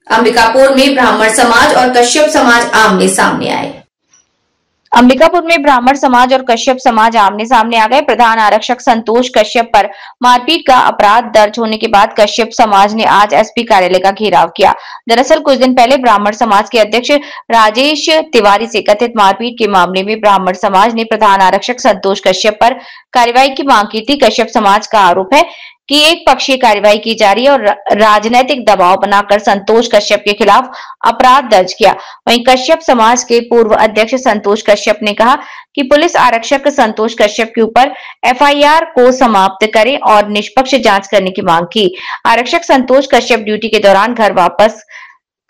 अंबिकापुर में ब्राह्मण समाज और कश्यप समाज आमने सामने आए। अंबिकापुर में ब्राह्मण समाज और कश्यप समाज आमने सामने आ गए। प्रधान आरक्षक संतोष कश्यप पर मारपीट का अपराध दर्ज होने के बाद कश्यप समाज ने आज एसपी कार्यालय का घेराव किया। दरअसल कुछ दिन पहले ब्राह्मण समाज के अध्यक्ष राजेश तिवारी से कथित मारपीट के मामले में ब्राह्मण समाज ने प्रधान आरक्षक संतोष कश्यप पर कार्रवाई की मांग की थी। कश्यप समाज का आरोप है कि एक पक्षीय कार्रवाई की जा रही है और राजनीतिक दबाव बनाकर संतोष कश्यप के खिलाफ अपराध दर्ज किया। वहीं कश्यप समाज के पूर्व अध्यक्ष संतोष कश्यप ने कहा कि पुलिस आरक्षक संतोष कश्यप के ऊपर एफआईआर को समाप्त करे और निष्पक्ष जांच करने की मांग की। आरक्षक संतोष कश्यप ड्यूटी के दौरान घर वापस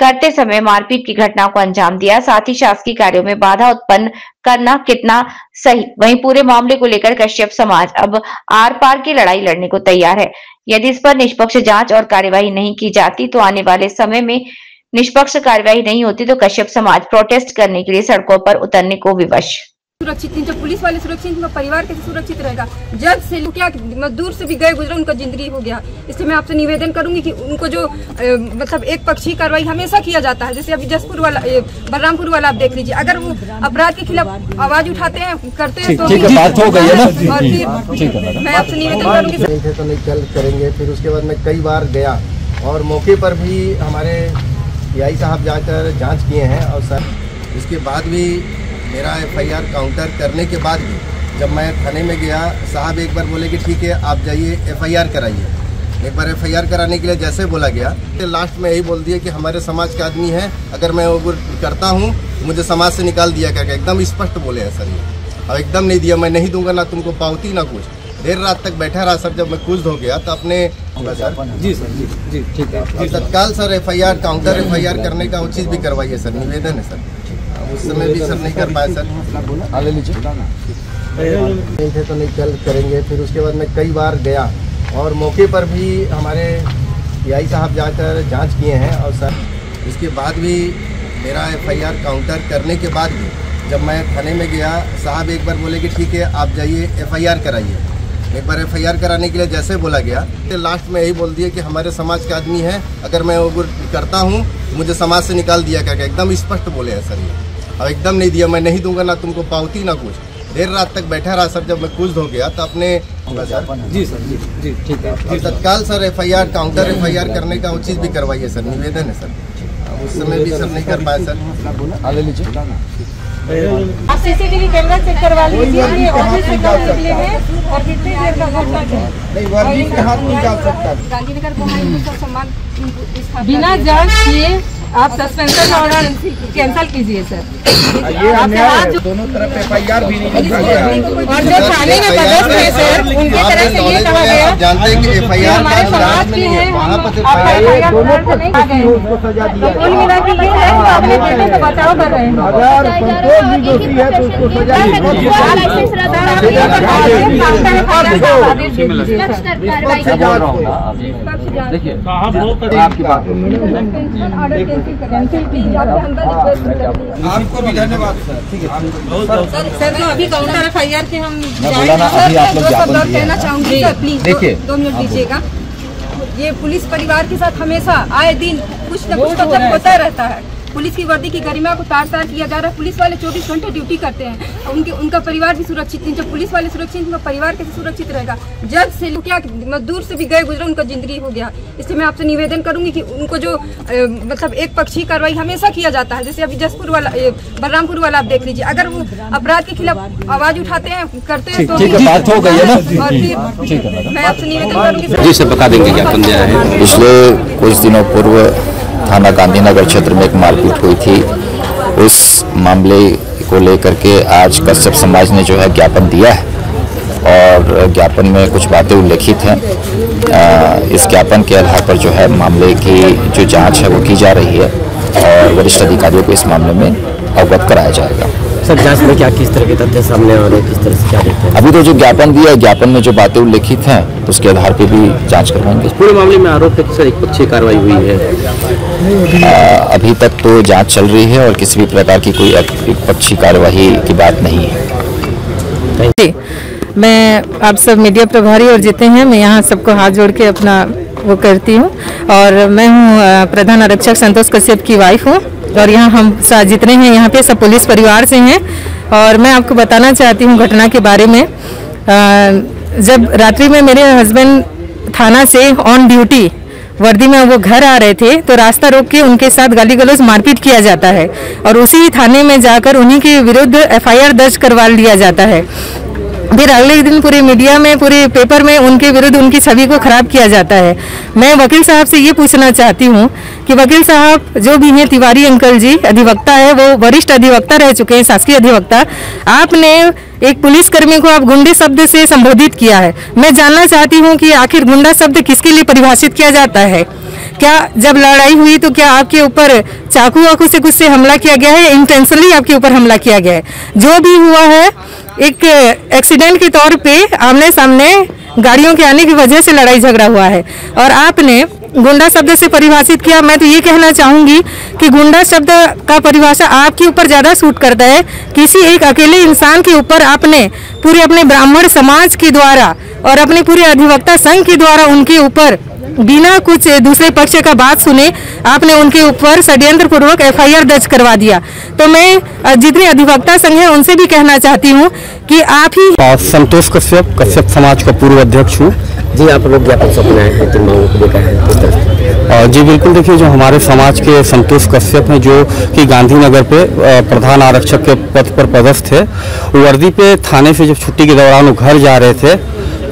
करते समय मारपीट की घटना को अंजाम दिया, साथ ही शासकीय कार्यों में बाधा उत्पन्न करना कितना सही। वहीं पूरे मामले को लेकर कश्यप समाज अब आर पार की लड़ाई लड़ने को तैयार है। यदि इस पर निष्पक्ष जांच और कार्यवाही नहीं की जाती तो आने वाले समय में निष्पक्ष कार्यवाही नहीं होती तो कश्यप समाज प्रोटेस्ट करने के लिए सड़कों पर उतरने को विवश। सुरक्षित नहीं, जब पुलिस वाले सुरक्षित, उनका परिवार कैसे सुरक्षित रहेगा? जज से क्या मजदूर से भी गए गुजरे, उनका जिंदगी हो गया। इसलिए मैं आपसे निवेदन करूंगी कि उनको जो मतलब एक पक्षीय कार्रवाई हमेशा किया जाता है, जैसे अभी जसपुर वाला बलरामपुर वाला आप देख लीजिए, अगर वो अपराध के खिलाफ आवाज उठाते हैं करते हैं तो बात हो गई है ना। और फिर मैं आपसे निवेदन करूंगी तो नहीं कल करेंगे। फिर उसके बाद मैं कई बार गया और मौके पर भी हमारे पीआई साहब जाकर जाँच किए हैं और सर इसके बाद भी मेरा एफआईआर काउंटर करने के बाद भी जब मैं थाने में गया, साहब एक बार बोले कि ठीक है आप जाइए एफआईआर कराइए। एक बार एफआईआर कराने के लिए जैसे बोला गया, लास्ट में यही बोल दिया कि हमारे समाज का आदमी है, अगर मैं वो करता हूँ तो मुझे समाज से निकाल दिया करके एकदम स्पष्ट बोले हैं सर ये। अब एकदम नहीं दिया, मैं नहीं दूंगा ना तुमको पावती ना कुछ। देर रात तक बैठा रहा सर, जब मैं खुश हो गया तो अपने जी सर जी ठीक है तत्काल सर एफआईआर काउंटर एफआईआर करने का वो चीज़ भी करवाइए सर, निवेदन है सर। उस समय भी सर नहीं कर पाए सर, ले लीजिए नहीं थे तो नहीं कल करेंगे। फिर उसके बाद मैं कई बार गया और मौके पर भी हमारे पीआई साहब जाकर जांच किए हैं और सर इसके बाद भी मेरा एफआईआर काउंटर करने के बाद भी जब मैं थाने में गया, साहब एक बार बोले कि ठीक है आप जाइए एफआईआर कराइए। एक बार एफआईआर कराने के लिए जैसे बोला गया, लास्ट में यही बोल दिया कि हमारे समाज का आदमी है, अगर मैं वो करता हूँ तो मुझे समाज से निकाल दिया करके एकदम स्पष्ट बोले हैं सर ये। अब एकदम नहीं दिया, मैं नहीं दूंगा ना तुमको पावती ना कुछ। देर रात तक बैठा रहा सर, जब मैं खुश हो गया तो अपने जी सर जी ठीक है तत्काल सर एफआईआर काउंटर एफआईआर करने का वो चीज़ भी करवाइए सर, निवेदन है सर। उस समय भी सर नहीं कर पाए सर, ले लीजिए आप सीसीटीवी कैमरा चेक करवा लीजिए। ये ऑफिस से कब निकले हैं और कितनी देर का घटना है? नहीं वर्दी के हाथ में डाल सकता है। गांधीनगर को सम्मान बिना जांच किए आप सस्पेंशन ऑर्डर कैंसिल कीजिए सर। ये अन्याय है, दोनों तरफ एफआईआर भी नहीं लिखा गया और जो थाने में पदस्थ है सर उनकी तरफ से ये कहा गया जानते हैं कि एफआईआर हमारे समाज की है, वहाँ पर दोनों को सजा दिया। कुल मिला के ये है कि अपने बेटे का बचाव कर रहे हैं। अगर संतोष भी दोषी है तो उसको सजा देखिए आपको भी धन्यवाद सर। ठीक है सर तो अभी काउंटर एफआईआर के हम कहना चाहूंगी सर, प्लीज देखिए 2 मिनट दीजिएगा। ये पुलिस परिवार के साथ हमेशा आए दिन कुछ न कुछ तो होता रहता है। पुलिस की वर्दी की गरिमा को तार-तार किया जा रहा है। पुलिस वाले 24 घंटे ड्यूटी करते हैं, उनका परिवार भी सुरक्षित नहीं। जब पुलिस वाले सुरक्षित, उनका परिवार कैसे सुरक्षित रहेगा? जज से क्या मजदूर से भी गए गुजरे, उनका जिंदगी हो गया। इसलिए मैं आपसे निवेदन करूंगी कि उनको जो मतलब एक पक्षीय कार्रवाई हमेशा किया जाता है, जैसे अभी जसपुर वाला बलरामपुर वाला आप देख लीजिए, अगर वो अपराध के खिलाफ आवाज उठाते हैं करते हैं तो बात हो गई है ना। और फिर मैं आपसे निवेदन करूंगी जी सर बता देंगे ज्ञापन दिया है। पिछले कुछ दिनों पूर्व थाना गांधीनगर क्षेत्र में एक मारपीट हुई थी, उस मामले को लेकर के आज कश्यप समाज ने जो है ज्ञापन दिया है और ज्ञापन में कुछ बातें उल्लेखित हैं। इस ज्ञापन के आधार पर जो है मामले की जो जांच है वो की जा रही है और वरिष्ठ अधिकारियों को इस मामले में अवगत कराया जाएगा। सर जांच में क्या किस तरह के तथ्य सामने आ रहे हैं, किस तरह से क्या देखते हैं? अभी तो जो ज्ञापन दिया है, ज्ञापन में जो बातें उल्लेखित हैं उसके आधार पर भी जांच करवाएंगे। पूरे मामले में आरोप है कि सर एक पक्षीय कार्रवाई हुई है। अभी तक तो जांच चल रही है और किसी भी प्रकार की कोई पक्षी कार्यवाही की बात नहीं है। मैं आप सब मीडिया प्रभारी और जितने हैं, मैं यहाँ सबको हाथ जोड़ के अपना वो करती हूँ। और मैं हूँ प्रधान आरक्षक संतोष कश्यप की वाइफ हूँ और यहाँ हम जितने हैं यहाँ पे सब पुलिस परिवार से हैं। और मैं आपको बताना चाहती हूँ घटना के बारे में। जब रात्रि में मेरे हस्बैंड थाना से ऑन ड्यूटी वर्दी में वो घर आ रहे थे तो रास्ता रोक के उनके साथ गाली गलौज मारपीट किया जाता है और उसी थाने में जाकर उन्हीं के विरुद्ध एफआईआर दर्ज करवा लिया जाता है। फिर अगले दिन पूरे मीडिया में, पूरे पेपर में उनके विरुद्ध उनकी छवि को खराब किया जाता है। मैं वकील साहब से ये पूछना चाहती हूँ कि वकील साहब जो भी हैं, तिवारी अंकल जी अधिवक्ता है, वो वरिष्ठ अधिवक्ता रह चुके हैं, शासकीय अधिवक्ता। आपने एक पुलिसकर्मी को आप गुंडे शब्द से संबोधित किया है। मैं जानना चाहती हूँ कि आखिर गुंडा शब्द किसके लिए परिभाषित किया जाता है? क्या जब लड़ाई हुई तो क्या आपके ऊपर चाकू वाकू से कुछ से हमला किया गया है? इंटेंशनली आपके ऊपर हमला किया गया है? जो भी हुआ है एक एक्सीडेंट के तौर पे आमने सामने गाड़ियों के आने की वजह से लड़ाई झगड़ा हुआ है और आपने गुंडा शब्द से परिभाषित किया। मैं तो ये कहना चाहूंगी कि गुंडा शब्द का परिभाषा आपके ऊपर ज्यादा सूट करता है। किसी एक अकेले इंसान के ऊपर आपने पूरे अपने ब्राह्मण समाज के द्वारा और अपने पूरे अधिवक्ता संघ के द्वारा उनके ऊपर बिना कुछ दूसरे पक्ष का बात सुने आपने उनके ऊपर षड्यंत्र पूर्वक एफआईआर दर्ज करवा दिया। तो मैं जितने अधिवक्ता संघ हैं उनसे भी कहना चाहती हूं कि आप ही। संतोष कश्यप समाज का पूर्व अध्यक्ष हूँ। जी, आप लोग ज्ञापन सौंपना है, किन मांगों को लेकर है, किस तरह? जी बिल्कुल, देखिए जो हमारे समाज के संतोष कश्यप हैं जो कि गांधीनगर पे प्रधान आरक्षक के पद पर पदस्थ थे, वर्दी पे थाने से जब छुट्टी के दौरान वो घर जा रहे थे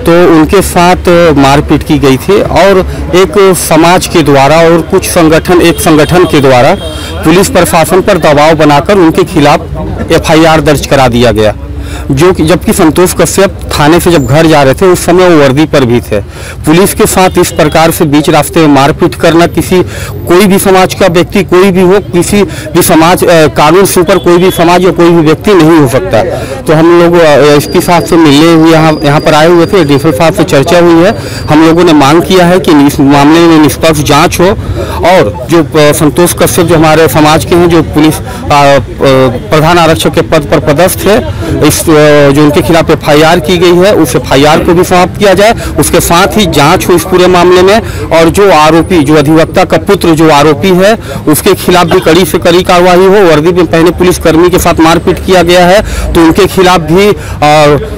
तो उनके साथ मारपीट की गई थी और एक समाज के द्वारा और कुछ संगठन के द्वारा पुलिस प्रशासन पर दबाव बनाकर उनके खिलाफ एफआईआर दर्ज करा दिया गया। जो कि जबकि संतोष कश्यप थाने से जब घर जा रहे थे उस समय वो वर्दी पर भी थे। पुलिस के साथ इस प्रकार से बीच रास्ते में मारपीट करना कोई भी समाज का व्यक्ति, कोई भी हो, किसी भी समाज, कानून से ऊपर कोई भी समाज या कोई भी व्यक्ति नहीं हो सकता। तो हम लोग एसपी साहब से मिलने हुए यहाँ पर आए हुए थे, डीएसपी साहब से चर्चा हुई है। हम लोगों ने मांग किया है कि इस मामले में निष्पक्ष जाँच हो और जो संतोष कश्यप जो हमारे समाज के हैं, जो पुलिस प्रधान आरक्षक के पद पर पदस्थ है, जो उनके खिलाफ एफआईआर की गई है उस एफआईआर को भी समाप्त किया जाए। उसके साथ ही जांच हो इस पूरे मामले में और जो आरोपी, जो अधिवक्ता का पुत्र जो आरोपी है उसके खिलाफ भी कड़ी से कड़ी कार्रवाई हो। वर्दी में पहले पुलिसकर्मी के साथ मारपीट किया गया है तो उनके खिलाफ भी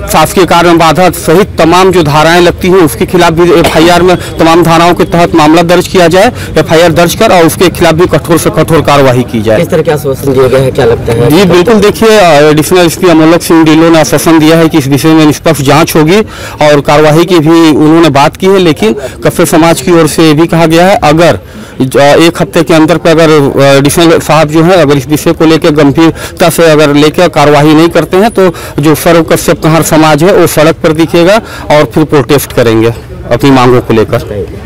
शासकीय कार्य में बाधा सहित तमाम जो धाराएं लगती हैं उसके खिलाफ भी एफआईआर में तमाम धाराओं के तहत मामला दर्ज किया जाए, एफआईआर दर्ज कर और उसके खिलाफ भी कठोर से कठोर कार्रवाई की जाए। किस तरह के आश्वासन दिए गए हैं, क्या लगता है? जी बिल्कुल, देखिए एडिशनल एसपी अमोलक सिंह ढिल्लों ने आश्वासन दिया है कि इस विषय में निष्पक्ष जांच होगी और कार्रवाई की भी उन्होंने बात की है। लेकिन कश्यप समाज की ओर से ये भी कहा गया है अगर एक हफ्ते के अंदर पर अगर एडिशनल साहब जो है अगर इस विषय को लेकर गंभीरता से अगर लेकर कार्रवाई नहीं करते हैं तो जो सर्व कश्यप कहार समाज है वो सड़क पर दिखेगा और फिर प्रोटेस्ट करेंगे अपनी मांगों को लेकर।